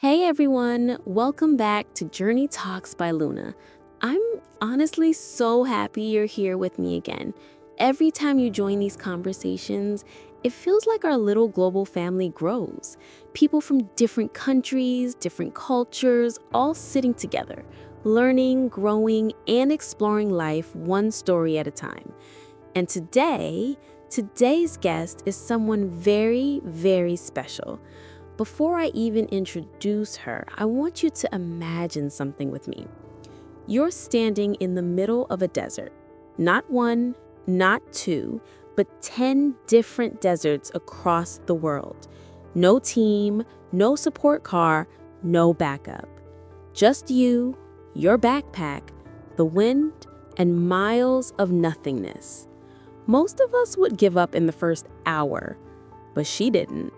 Hey everyone, welcome back to Journey Talks by Luna. I'm honestly so happy you're here with me again. Every time you join these conversations, it feels like our little global family grows. People from different countries, different cultures, all sitting together, learning, growing, and exploring life one story at a time. And today's guest is someone very, very special. Before I even introduce her, I want you to imagine something with me. You're standing in the middle of a desert. Not one, not two, but 10 different deserts across the world. No team, no support car, no backup. Just you, your backpack, the wind, and miles of nothingness. Most of us would give up in the first hour, but she didn't.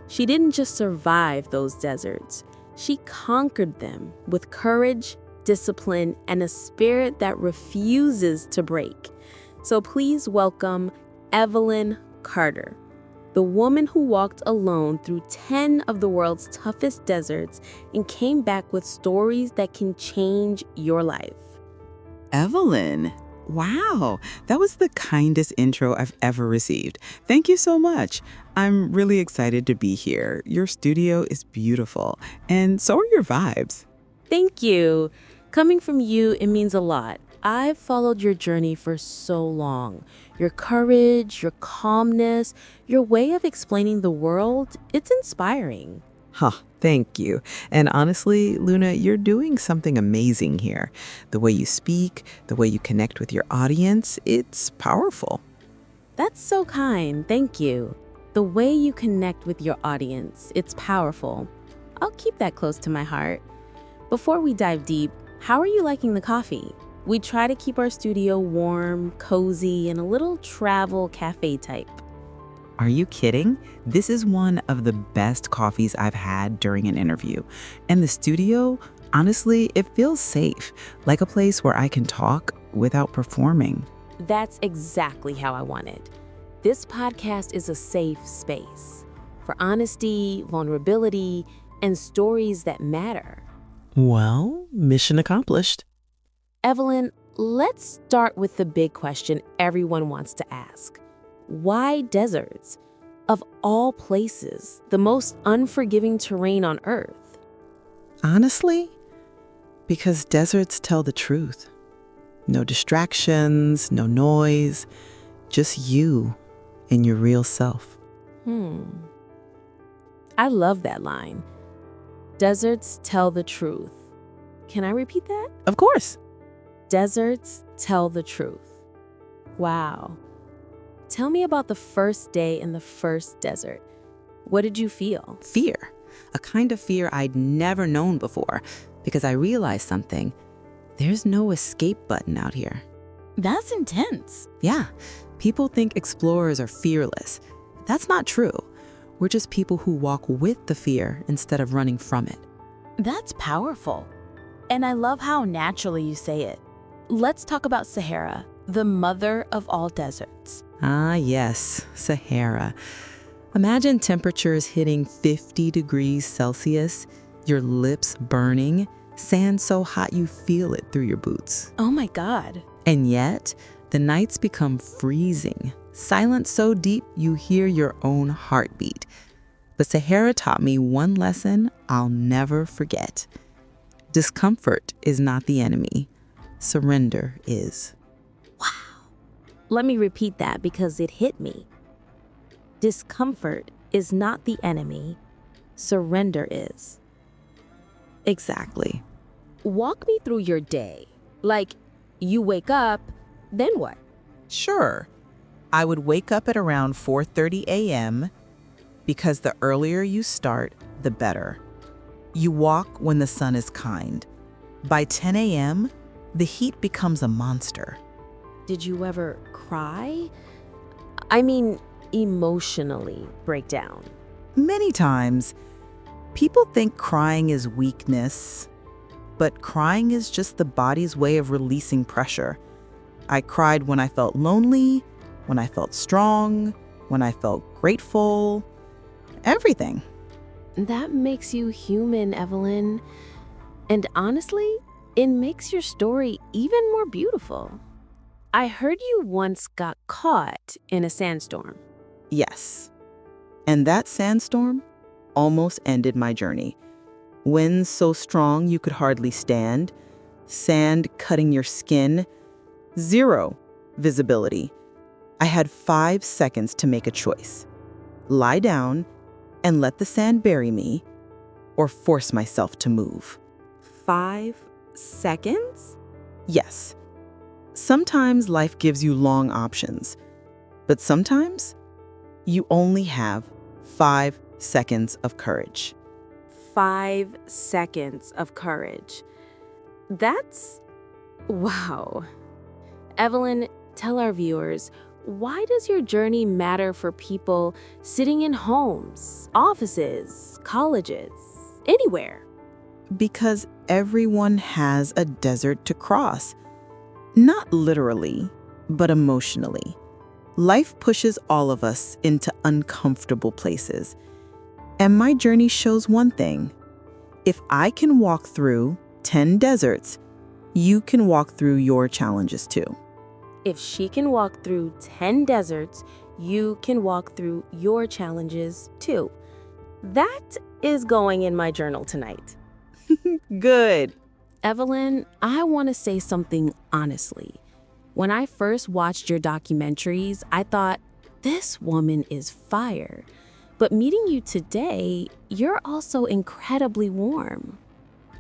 She didn't just survive those deserts. She conquered them with courage, discipline, and a spirit that refuses to break. So please welcome Evelyn Carter, the woman who walked alone through 10 of the world's toughest deserts and came back with stories that can change your life. Evelyn, wow, that was the kindest intro I've ever received. Thank you so much. I'm really excited to be here. Your studio is beautiful, and so are your vibes. Thank you. Coming from you, it means a lot. I've followed your journey for so long. Your courage, your calmness, your way of explaining the world, it's inspiring. Thank you. And honestly, Luna, you're doing something amazing here. The way you speak, the way you connect with your audience, it's powerful. That's so kind. Thank you. The way you connect with your audience, it's powerful. I'll keep that close to my heart. Before we dive deep, how are you liking the coffee? We try to keep our studio warm, cozy, and a little travel cafe type. Are you kidding? This is one of the best coffees I've had during an interview. And the studio, honestly, it feels safe, like a place where I can talk without performing. That's exactly how I want it. This podcast is a safe space for honesty, vulnerability, and stories that matter. Well, mission accomplished. Evelyn, let's start with the big question everyone wants to ask. Why deserts? Of all places, the most unforgiving terrain on Earth. Honestly, because deserts tell the truth. No distractions, no noise, just you and your real self. I love that line. Deserts tell the truth. Can I repeat that? Of course. Deserts tell the truth. Wow. Tell me about the first day in the first desert. What did you feel? Fear. A kind of fear I'd never known before, because I realized something. There's no escape button out here. That's intense. Yeah, people think explorers are fearless. That's not true. We're just people who walk with the fear instead of running from it. That's powerful. And I love how naturally you say it. Let's talk about Sahara, the mother of all deserts. Ah, yes, Sahara. Imagine temperatures hitting 50 degrees Celsius, your lips burning, sand so hot you feel it through your boots. Oh my God. And yet, the nights become freezing, silence so deep you hear your own heartbeat. But Sahara taught me one lesson I'll never forget. Discomfort is not the enemy. Surrender is. Let me repeat that because it hit me. Discomfort is not the enemy. Surrender is. Exactly. Walk me through your day. Like, you wake up, then what? Sure. I would wake up at around 4:30 a.m. because the earlier you start, the better. You walk when the sun is kind. By 10 a.m., the heat becomes a monster. Did you ever cry? I mean, emotionally break down. Many times, people think crying is weakness, but crying is just the body's way of releasing pressure. I cried when I felt lonely, when I felt strong, when I felt grateful, everything. That makes you human, Evelyn. And honestly, it makes your story even more beautiful. I heard you once got caught in a sandstorm. Yes. And that sandstorm almost ended my journey. Winds so strong you could hardly stand, sand cutting your skin, zero visibility. I had 5 seconds to make a choice: lie down and let the sand bury me, or force myself to move. 5 seconds? Yes, sometimes life gives you long options, but sometimes you only have 5 seconds of courage. 5 seconds of courage. That's... wow. Evelyn, tell our viewers, why does your journey matter for people sitting in homes, offices, colleges, anywhere? Because everyone has a desert to cross. Not literally, but emotionally. Life pushes all of us into uncomfortable places. And my journey shows one thing: if I can walk through 10 deserts, you can walk through your challenges too. If she can walk through 10 deserts, you can walk through your challenges too. That is going in my journal tonight. Good. Evelyn, I want to say something honestly. When I first watched your documentaries, I thought, this woman is fire. But meeting you today, you're also incredibly warm.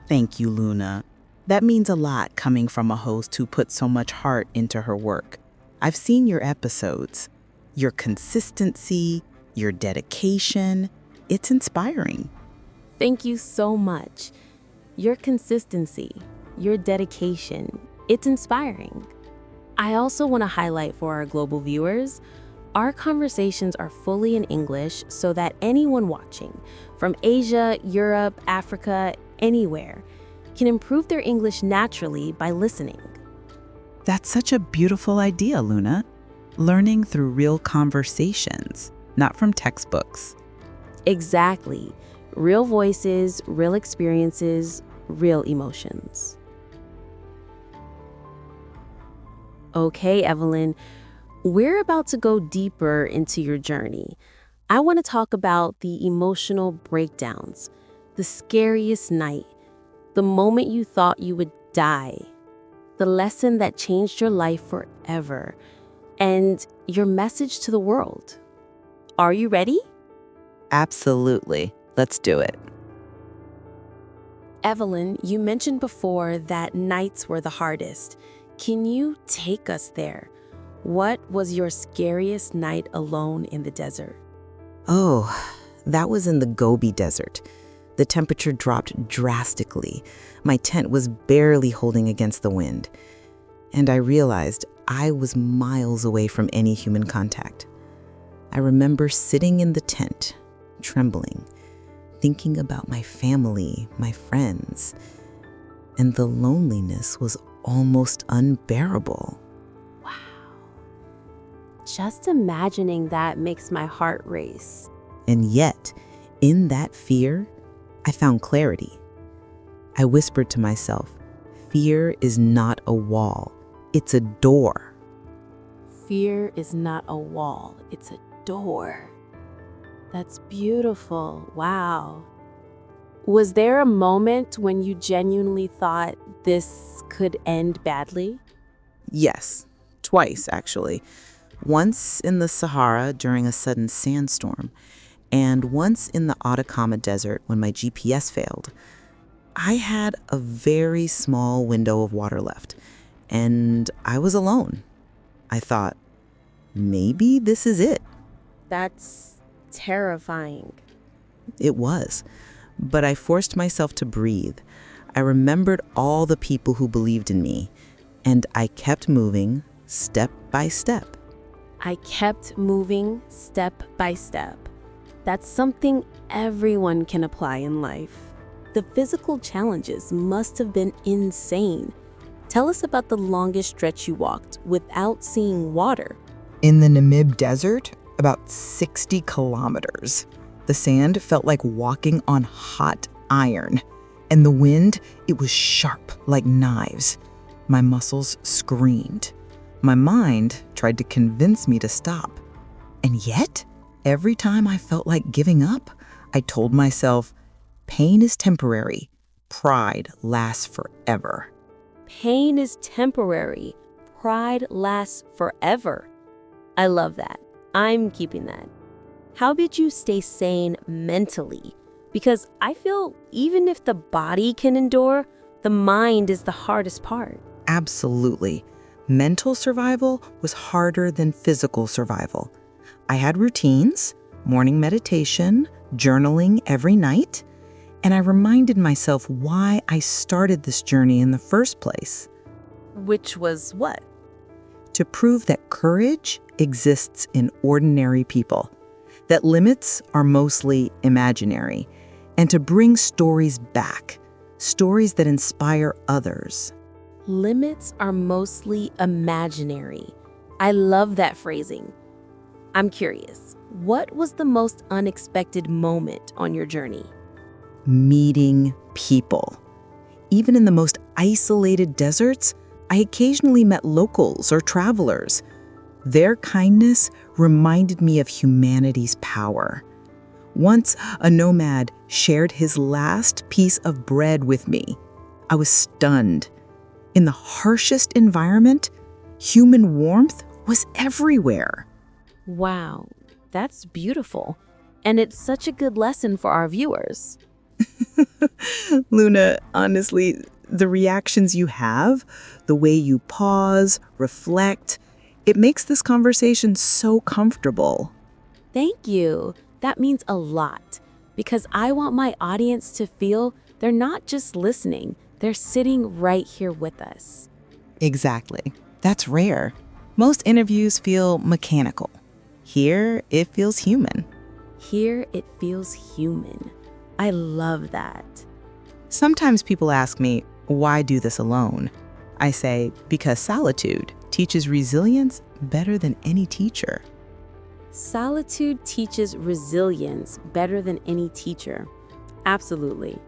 Thank you, Luna. That means a lot coming from a host who puts so much heart into her work. I've seen your episodes. Your consistency, your dedication, it's inspiring. Thank you so much. Your consistency, your dedication, it's inspiring. I also want to highlight for our global viewers, our conversations are fully in English so that anyone watching, from Asia, Europe, Africa, anywhere, can improve their English naturally by listening. That's such a beautiful idea, Luna. Learning through real conversations, not from textbooks. Exactly. Real voices, real experiences, real emotions. Okay, Evelyn, we're about to go deeper into your journey. I want to talk about the emotional breakdowns, the scariest night, the moment you thought you would die, the lesson that changed your life forever, and your message to the world. Are you ready? Absolutely. Let's do it. Evelyn, you mentioned before that nights were the hardest. Can you take us there? What was your scariest night alone in the desert? Oh, that was in the Gobi Desert. The temperature dropped drastically. My tent was barely holding against the wind. And I realized I was miles away from any human contact. I remember sitting in the tent, trembling, thinking about my family, my friends, and the loneliness was almost unbearable. Just imagining that makes my heart race. And yet, in that fear, I found clarity. I whispered to myself, fear is not a wall, it's a door. Fear is not a wall, it's a door. That's beautiful. Wow. Was there a moment when you genuinely thought this could end badly? Yes, twice actually. Once in the Sahara during a sudden sandstorm, and once in the Atacama Desert when my GPS failed. I had a very small window of water left, and I was alone. I thought, maybe this is it. That's terrifying. It was, but I forced myself to breathe. I remembered all the people who believed in me, and I kept moving step by step. I kept moving step by step. That's something everyone can apply in life. The physical challenges must have been insane. Tell us about the longest stretch you walked without seeing water. In the Namib Desert, about 60 kilometers. The sand felt like walking on hot iron, and the wind, it was sharp like knives. My muscles screamed. My mind tried to convince me to stop. And yet, every time I felt like giving up, I told myself, pain is temporary, pride lasts forever. Pain is temporary. Pride lasts forever. I love that. I'm keeping that. How did you stay sane mentally? Because I feel even if the body can endure, the mind is the hardest part. Absolutely. Mental survival was harder than physical survival. I had routines, morning meditation, journaling every night, and I reminded myself why I started this journey in the first place. Which was what? To prove that courage exists in ordinary people, that limits are mostly imaginary, and to bring stories back, stories that inspire others. Limits are mostly imaginary. I love that phrasing. I'm curious, what was the most unexpected moment on your journey? Meeting people. Even in the most isolated deserts, I occasionally met locals or travelers. Their kindness reminded me of humanity's power. Once, a nomad shared his last piece of bread with me. I was stunned. In the harshest environment, human warmth was everywhere. Wow, that's beautiful. And it's such a good lesson for our viewers. Luna, honestly, the reactions you have, the way you pause, reflect, it makes this conversation so comfortable. Thank you. That means a lot because I want my audience to feel they're not just listening, they're sitting right here with us. Exactly. That's rare. Most interviews feel mechanical. Here, it feels human. Here it feels human. I love that. Sometimes people ask me, why do this alone? I say, because solitude teaches resilience better than any teacher. Solitude teaches resilience better than any teacher. Absolutely.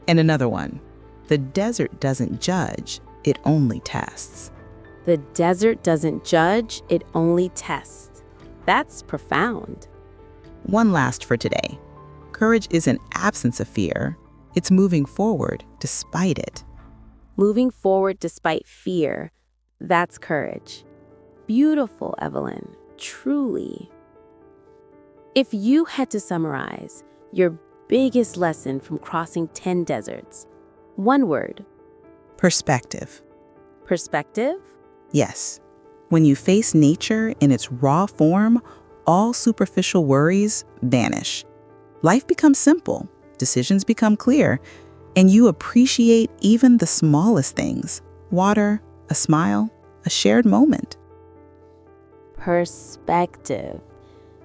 And another one, the desert doesn't judge, it only tests. The desert doesn't judge, it only tests. That's profound. One last for today. Courage isn't absence of fear, it's moving forward despite it. Moving forward despite fear, that's courage. Beautiful, Evelyn, truly. If you had to summarize your biggest lesson from crossing 10 deserts, one word. Perspective. Perspective? Yes. When you face nature in its raw form, all superficial worries vanish. Life becomes simple, decisions become clear, and you appreciate even the smallest things: water, a smile, a shared moment. Perspective.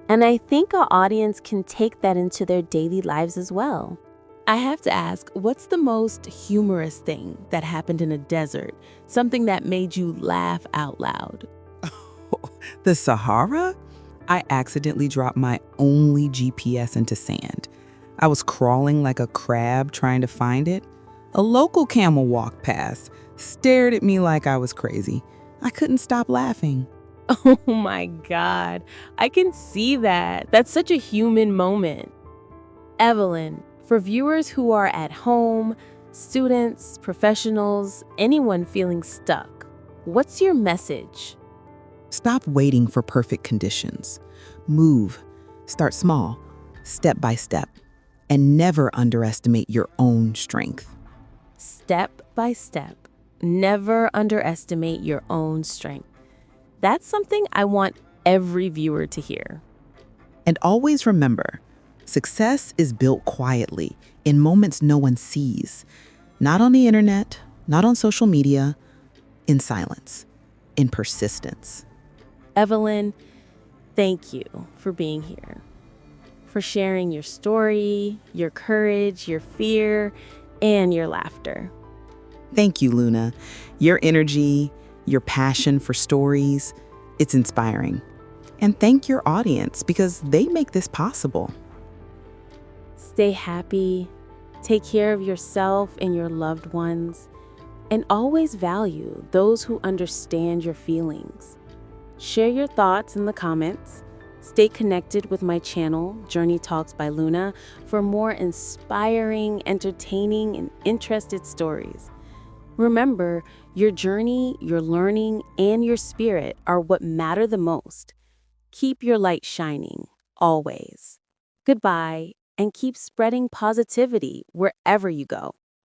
And I think our audience can take that into their daily lives as well. I have to ask, what's the most humorous thing that happened in a desert? Something that made you laugh out loud? The Sahara? I accidentally dropped my only GPS into sand. I was crawling like a crab trying to find it. A local camel walked past, stared at me like I was crazy. I couldn't stop laughing. Oh my God, I can see that. That's such a human moment. Evelyn, for viewers who are at home, students, professionals, anyone feeling stuck, what's your message? Stop waiting for perfect conditions. Move. Start small, step by step, and never underestimate your own strength. Step by step. Never underestimate your own strength. That's something I want every viewer to hear. And always remember, success is built quietly in moments no one sees. Not on the internet, not on social media, in silence, in persistence. Evelyn, thank you for being here, for sharing your story, your courage, your fear, and your laughter. Thank you, Luna. Your energy, your passion for stories, it's inspiring. And thank your audience because they make this possible. Stay happy, take care of yourself and your loved ones, and always value those who understand your feelings. Share your thoughts in the comments. Stay connected with my channel, Journey Talks by Luna, for more inspiring, entertaining, and interested stories. Remember, your journey, your learning, and your spirit are what matter the most. Keep your light shining, always. Goodbye, and keep spreading positivity wherever you go.